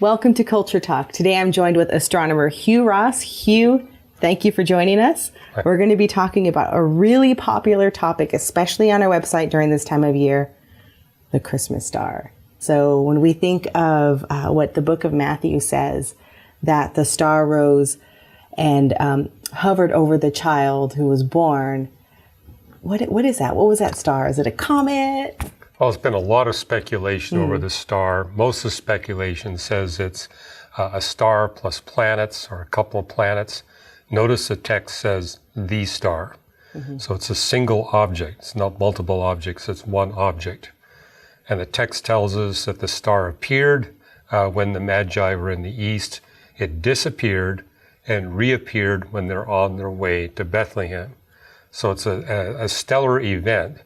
Welcome to Culture Talk. Today I'm joined with astronomer Hugh Ross. Hugh, thank you for joining us. Hi. We're going to be talking about a really popular topic, especially on our website during this time of year, the Christmas star. So when we think of what the book of Matthew says, that the star rose and hovered over the child who was born, what is that? What was that star? Is it a comet? Well, there's been a lot of speculation over the star. Most of the speculation says it's a star plus planets or a couple of planets. Notice the text says the star. So it's a single object. It's not multiple objects. It's one object. And the text tells us that the star appeared when the Magi were in the east. It disappeared and reappeared when they're on their way to Bethlehem. So it's a stellar event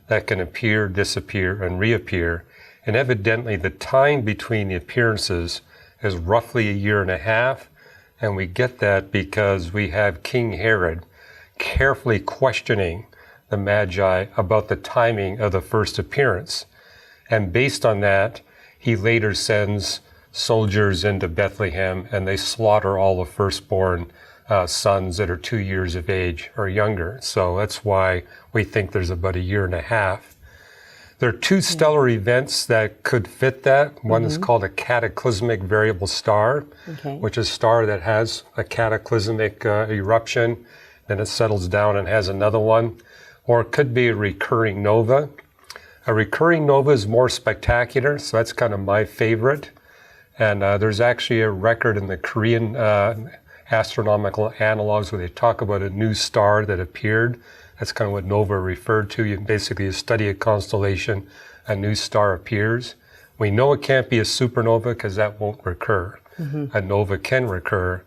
that can appear, disappear, and reappear. And evidently the time between the appearances is roughly a year and a half. And we get that because we have King Herod carefully questioning the Magi about the timing of the first appearance. And based on that, he later sends soldiers into Bethlehem and they slaughter all the firstborn sons that are 2 years of age or younger. So that's why we think there's about a year and a half. There are two stellar events that could fit that. One is called a cataclysmic variable star, which is a star that has a cataclysmic eruption, then it settles down and has another one. Or it could be a recurring nova. A recurring nova is more spectacular, so that's kind of my favorite. And there's actually a record in the Korean astronomical analogs where they talk about a new star that appeared. That's kind of what nova referred to. You basically study a constellation, a new star appears. We know it can't be a supernova because that won't recur. A nova can recur.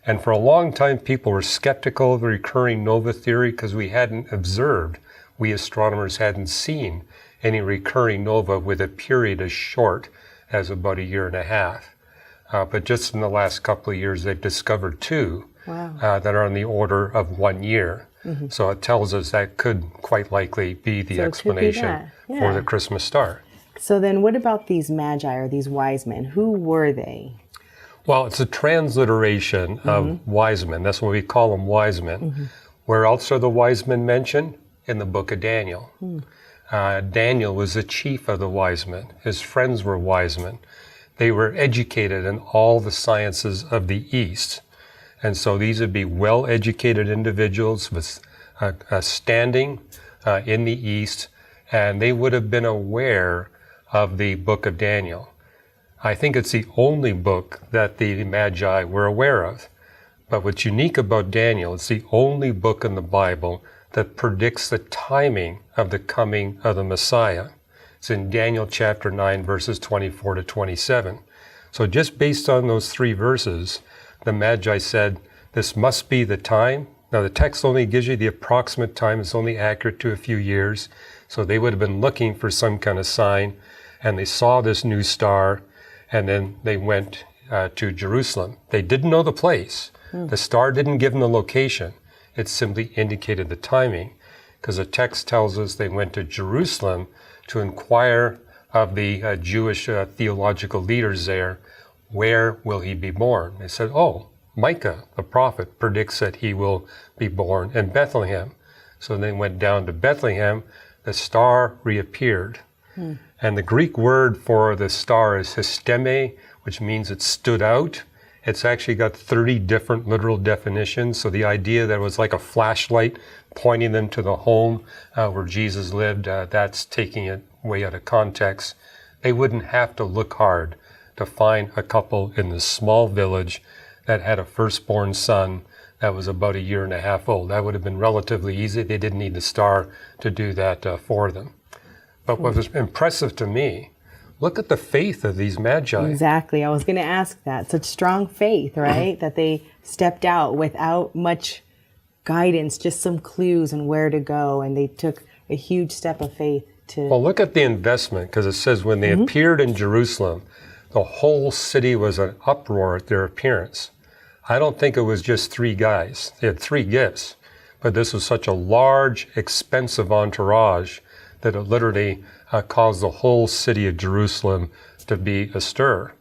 And for a long time, people were skeptical of the recurring nova theory because we hadn't observed, we astronomers hadn't seen any recurring nova with a period as short as about a year and a half. But just in the last couple of years, they've discovered two that are on the order of 1 year. So it tells us that could quite likely be the explanation for the Christmas star. So then what about these Magi or these wise men? Who were they? Well, it's a transliteration of wise men. That's why we call them wise men. Where else are the wise men mentioned? In the book of Daniel. Daniel was the chief of the wise men. His friends were wise men. They were educated in all the sciences of the East. And so these would be well-educated individuals with a standing in the East, and they would have been aware of the book of Daniel. I think it's the only book that the Magi were aware of. But what's unique about Daniel, it's the only book in the Bible that predicts the timing of the coming of the Messiah. It's in Daniel chapter 9, verses 24 to 27. So just based on those three verses, the Magi said, this must be the time. Now the text only gives you the approximate time. It's only accurate to a few years. So they would have been looking for some kind of sign, and they saw this new star, and then they went to Jerusalem. They didn't know the place. The star didn't give them the location. It simply indicated the timing, because the text tells us they went to Jerusalem to inquire of the Jewish theological leaders there, where will he be born? They said, oh, Micah, the prophet, predicts that he will be born in Bethlehem. So they went down to Bethlehem. The star reappeared. And the Greek word for the star is histeme, which means it stood out. It's actually got 30 different literal definitions. So the idea that it was like a flashlight pointing them to the home where Jesus lived, that's taking it way out of context. They wouldn't have to look hard to find a couple in this small village that had a firstborn son that was about a year and a half old. That would have been relatively easy. They didn't need the star to do that for them. But what was impressive to me, look at the faith of these Magi. Exactly. I was going to ask that. Such strong faith, right? That they stepped out without much guidance, just some clues on where to go. And they took a huge step of faith to... Well, look at the investment, because it says when they appeared in Jerusalem, the whole city was an uproar at their appearance. I don't think it was just three guys. They had three gifts. But this was such a large, expensive entourage that it literally caused the whole city of Jerusalem to be astir.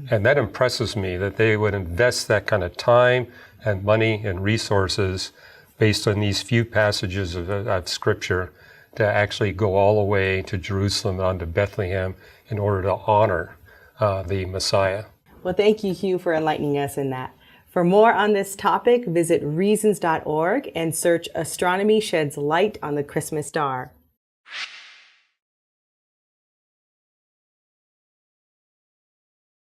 And that impresses me that they would invest that kind of time and money and resources based on these few passages of Scripture to actually go all the way to Jerusalem and on to Bethlehem in order to honor the Messiah. Well, thank you, Hugh, for enlightening us in that. For more on this topic, visit reasons.org and search Astronomy Sheds Light on the Christmas Star.